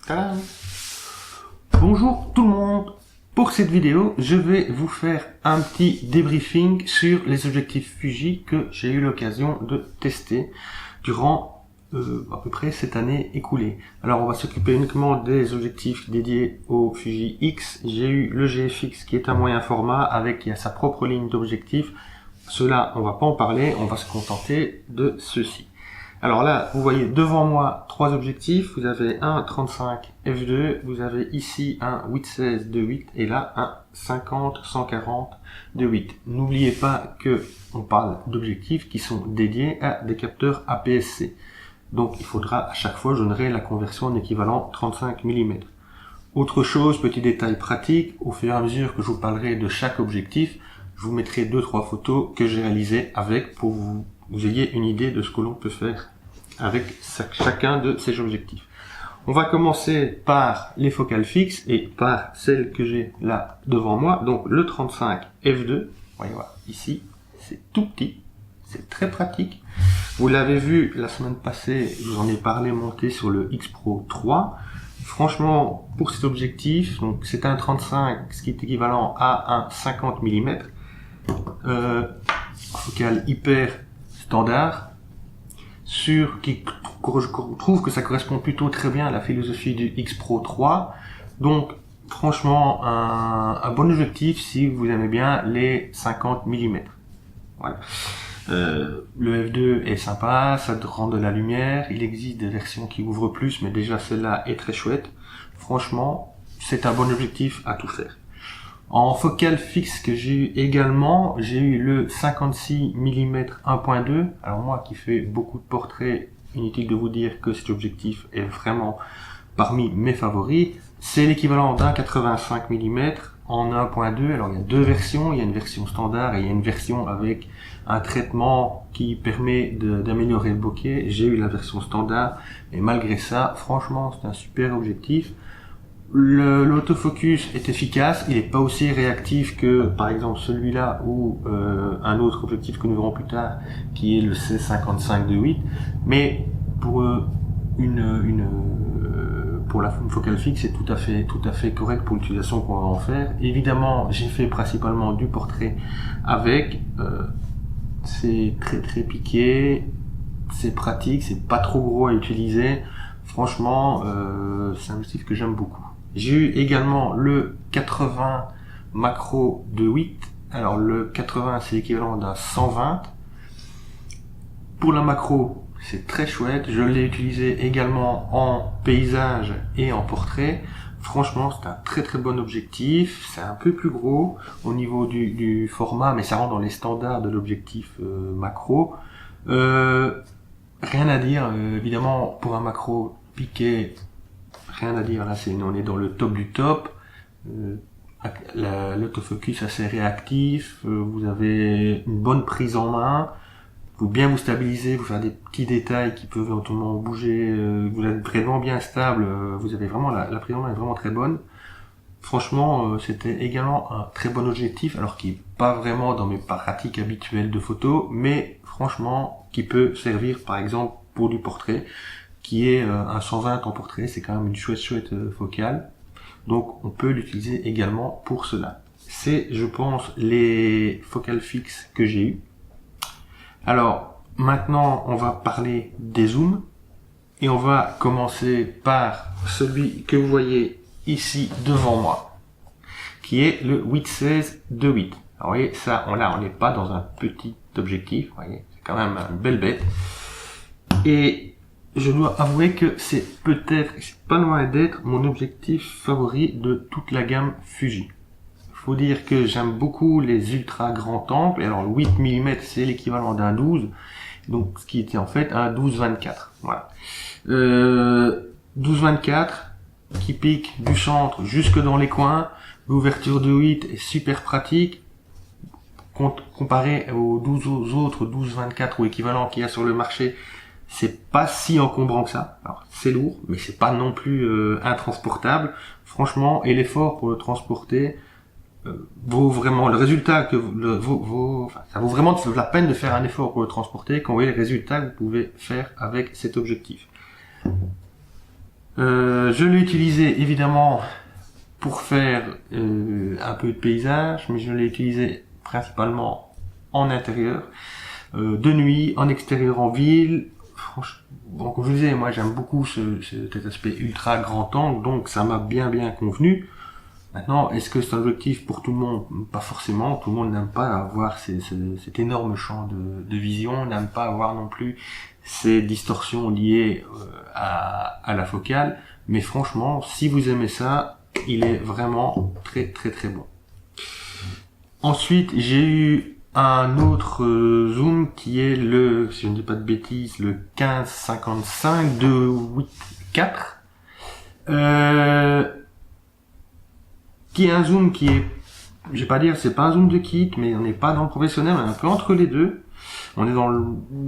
Tadam. Bonjour tout le monde. Pour cette vidéo, je vais vous faire un petit débriefing sur les objectifs Fuji que j'ai eu l'occasion de tester durant à peu près cette année écoulée. Alors on va s'occuper uniquement des objectifs dédiés au Fuji X. J'ai eu le GFX qui est un moyen format avec qui a sa propre ligne d'objectifs. Cela, on va pas en parler, on va se contenter de ceci. Alors là, vous voyez devant moi trois objectifs. Vous avez un 35 f2, vous avez ici un 8-16 de 8 et là un 50-140 de 8. N'oubliez pas que on parle d'objectifs qui sont dédiés à des capteurs APS-C. Donc il faudra à chaque fois générer la conversion en équivalent 35 mm. Autre chose, petit détail pratique, au fur et à mesure que je vous parlerai de chaque objectif, je vous mettrai 2-3 photos que j'ai réalisées avec pour vous ayez une idée de ce que l'on peut faire avec chacun de ces objectifs. On va commencer par les focales fixes et par celle que j'ai là devant moi. Donc le 35 f2, voyez voilà, ici, c'est tout petit, c'est très pratique. Vous l'avez vu la semaine passée, je vous en ai parlé monté sur le X Pro 3. Franchement, pour cet objectif, donc c'est un 35, ce qui est équivalent à un 50 mm, focale hyper standard, je trouve que ça correspond plutôt très bien à la philosophie du X Pro 3. Donc franchement un bon objectif si vous aimez bien les 50 mm. Voilà. Le F2 est sympa, ça rend de la lumière, il existe des versions qui ouvrent plus, mais déjà celle-là est très chouette. Franchement, c'est un bon objectif à tout faire. En focale fixe que j'ai eu également, j'ai eu le 56 mm 1.2. Alors moi qui fais beaucoup de portraits, inutile de vous dire que cet objectif est vraiment parmi mes favoris. C'est l'équivalent d'un 85 mm en 1.2. Alors il y a deux versions, il y a une version standard et il y a une version avec un traitement qui permet d'améliorer le bokeh. J'ai eu la version standard et malgré ça, franchement c'est un super objectif. L'autofocus est efficace, il n'est pas aussi réactif que par exemple celui-là ou un autre objectif que nous verrons plus tard qui est le C55 de 8, mais pour une focale fixe c'est tout à fait correct pour l'utilisation qu'on va en faire. Évidemment j'ai fait principalement du portrait avec, c'est très piqué, c'est pratique, c'est pas trop gros à utiliser, franchement c'est un objectif que j'aime beaucoup. J'ai eu également le 80 macro de 8. Alors le 80 c'est l'équivalent d'un 120. Pour la macro c'est très chouette. Je l'ai utilisé également en paysage et en portrait. Franchement c'est un très bon objectif. C'est un peu plus gros au niveau du format, mais ça rentre dans les standards de l'objectif macro. Rien à dire, évidemment pour un macro piqué. Rien à dire, là on est dans le top du top. L'autofocus assez réactif, vous avez une bonne prise en main, vous bien vous stabiliser, vous faire des petits détails qui peuvent éventuellement bouger, vous êtes vraiment bien stable, vous avez vraiment la prise en main est vraiment très bonne. Franchement c'était également un très bon objectif, alors qui est pas vraiment dans mes pratiques habituelles de photo, mais franchement qui peut servir par exemple pour du portrait, qui est un 120 en portrait, c'est quand même une chouette focale, donc on peut l'utiliser également pour cela. C'est, je pense, les focales fixes que j'ai eues. Alors maintenant on va parler des zooms et on va commencer par celui que vous voyez ici devant moi, qui est le 8-16 de 8. Alors vous voyez, ça, on n'est pas dans un petit objectif, vous voyez, c'est quand même une belle bête. Et je dois avouer que c'est pas loin d'être mon objectif favori de toute la gamme Fuji. Faut dire que j'aime beaucoup les ultra grands angles. Alors le 8 mm c'est l'équivalent d'un 12, donc ce qui était en fait un 12-24. Voilà. 12-24 qui pique du centre jusque dans les coins. L'ouverture de 8 est super pratique. Comparé aux 12 autres 12-24 ou équivalents qu'il y a sur le marché, c'est pas si encombrant que ça. Alors c'est lourd, mais c'est pas non plus intransportable. Franchement, et l'effort pour le transporter vaut vraiment le résultat que ça vaut vraiment la peine de faire un effort pour le transporter quand vous voyez les résultats que vous pouvez faire avec cet objectif. Je l'ai utilisé évidemment pour faire un peu de paysage, mais je l'ai utilisé principalement en intérieur, de nuit, en extérieur, en ville. Franchement, bon, comme je vous disais, moi j'aime beaucoup cet aspect ultra grand angle, donc ça m'a bien convenu. Maintenant, est-ce que c'est un objectif pour tout le monde? Pas forcément. Tout le monde n'aime pas avoir cet énorme champ de vision, n'aime pas avoir non plus ces distorsions liées à la focale. Mais franchement, si vous aimez ça, il est vraiment très bon. Ensuite, j'ai eu un autre zoom qui est le, si je ne dis pas de bêtises, le 15-55 de 8.4. Qui est un zoom qui est, je vais pas dire, c'est pas un zoom de kit, mais on n'est pas dans le professionnel, on est un peu entre les deux. On est dans le,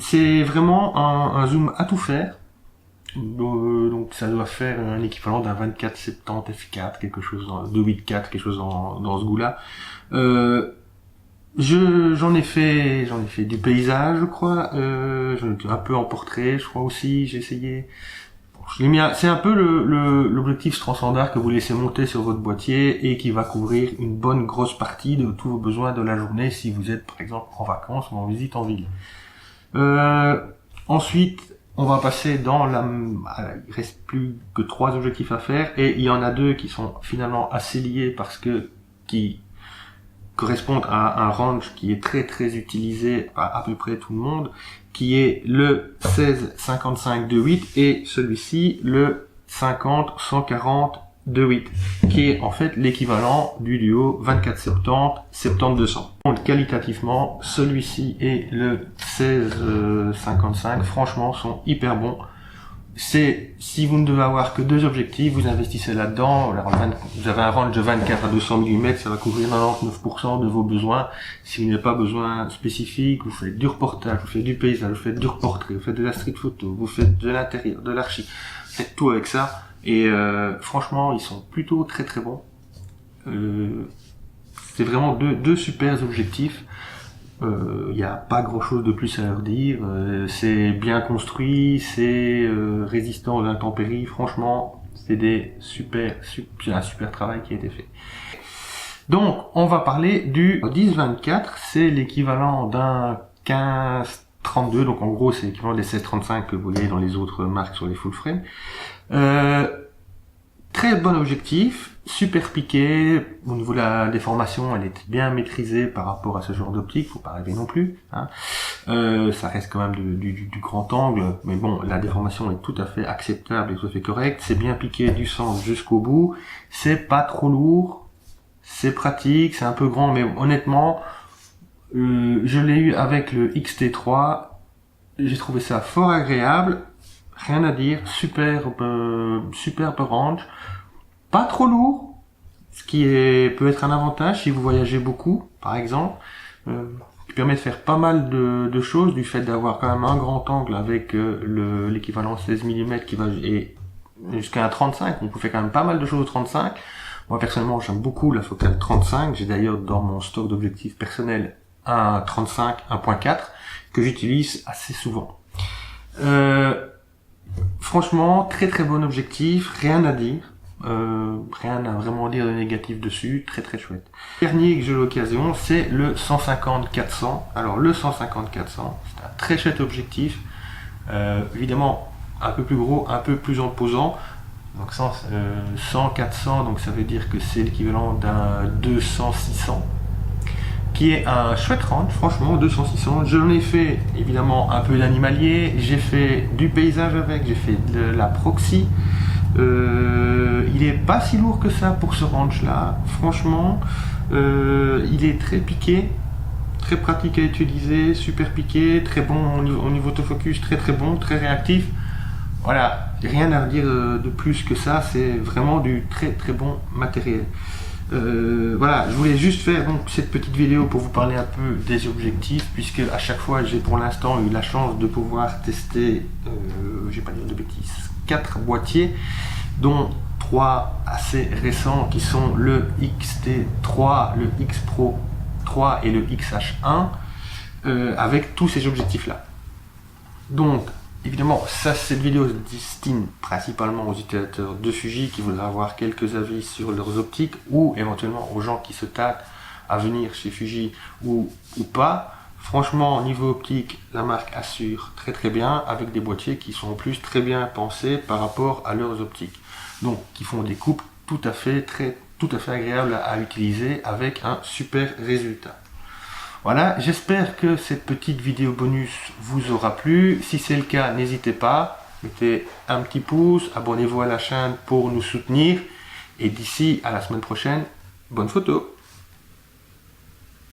c'est vraiment un zoom à tout faire. Donc ça doit faire un équivalent d'un 24-70 f4, quelque chose de 8.4, quelque chose dans ce goût-là. J'en ai fait du paysage, je crois. J'en ai un peu en portrait, je crois aussi. J'ai essayé. C'est un peu l'objectif transcendard que vous laissez monter sur votre boîtier et qui va couvrir une bonne grosse partie de tous vos besoins de la journée si vous êtes par exemple en vacances ou en visite en ville. Ensuite, on va passer dans il reste plus que 3 objectifs à faire et il y en a 2 qui sont finalement assez liés parce que qui correspondent à un range qui est très utilisé par à peu près tout le monde, qui est le 16-55 de 8 et celui-ci le 50-140 de 8, qui est en fait l'équivalent du duo 24-70-70-200. Donc qualitativement, celui-ci et le 16-55 franchement sont hyper bons. C'est, si vous ne devez avoir que 2 objectifs, vous investissez là-dedans. Alors, vous avez un range de 24 à 200 mm, ça va couvrir 99% de vos besoins. Si vous n'avez pas besoin spécifique, vous faites du reportage, vous faites du paysage, vous faites du portrait, vous faites de la street photo, vous faites de l'intérieur, de l'archi, vous faites tout avec ça. Et franchement, ils sont plutôt très bons. C'est vraiment deux super objectifs. Il n'y a pas grand chose de plus à leur dire, c'est bien construit, c'est résistant aux intempéries, franchement c'est un super travail qui a été fait. Donc on va parler du 10-24, c'est l'équivalent d'un 15-32, donc en gros c'est l'équivalent des 16-35 que vous voyez dans les autres marques sur les full frame. Très bon objectif, super piqué, au niveau de la déformation, elle est bien maîtrisée par rapport à ce genre d'optique, faut pas rêver non plus, hein. Ça reste quand même du grand angle, mais bon, la déformation est tout à fait acceptable et tout à fait correcte, c'est bien piqué du centre jusqu'au bout, c'est pas trop lourd, c'est pratique, c'est un peu grand, mais honnêtement, je l'ai eu avec le XT3, j'ai trouvé ça fort agréable, rien à dire, superbe range, pas trop lourd, ce qui peut être un avantage si vous voyagez beaucoup, par exemple, qui permet de faire pas mal de choses du fait d'avoir quand même un grand angle avec l'équivalent 16 mm qui va jusqu'à un 35, donc on fait quand même pas mal de choses au 35. Moi personnellement j'aime beaucoup la focale 35, j'ai d'ailleurs dans mon stock d'objectifs personnels un 35 1.4 que j'utilise assez souvent. Franchement, très bon objectif, rien à dire. Rien à vraiment dire de négatif dessus, très chouette. Le dernier que j'ai eu l'occasion, c'est le 150-400. Alors le 150-400, c'est un très chouette objectif. Évidemment, un peu plus gros, un peu plus imposant. Donc 100-400, donc ça veut dire que c'est l'équivalent d'un 200-600. Qui est un chouette range, franchement, 200-600. J'en ai fait évidemment un peu d'animalier, j'ai fait du paysage avec, j'ai fait de la proxy. Il est pas si lourd que ça pour ce range là, franchement. Il est très piqué, très pratique à utiliser, super piqué, très bon au niveau autofocus, très bon, très réactif. Voilà, rien à dire de plus que ça, c'est vraiment du très bon matériel. Voilà, je voulais juste faire donc cette petite vidéo pour vous parler un peu des objectifs, puisque à chaque fois j'ai pour l'instant eu la chance de pouvoir tester, je vais pas dire de bêtises, 4 boîtiers, dont 3 assez récents qui sont le XT3, le X Pro 3 et le XH1, avec tous ces objectifs là. Donc Évidemment, cette vidéo se destine principalement aux utilisateurs de Fuji qui voudraient avoir quelques avis sur leurs optiques ou éventuellement aux gens qui se tâtent à venir chez Fuji ou pas. Franchement, niveau optique, la marque assure très bien avec des boîtiers qui sont en plus très bien pensés par rapport à leurs optiques. Donc, qui font des coupes tout à fait agréables à utiliser avec un super résultat. Voilà, j'espère que cette petite vidéo bonus vous aura plu. Si c'est le cas, n'hésitez pas, mettez un petit pouce, abonnez-vous à la chaîne pour nous soutenir. Et d'ici à la semaine prochaine, bonne photo!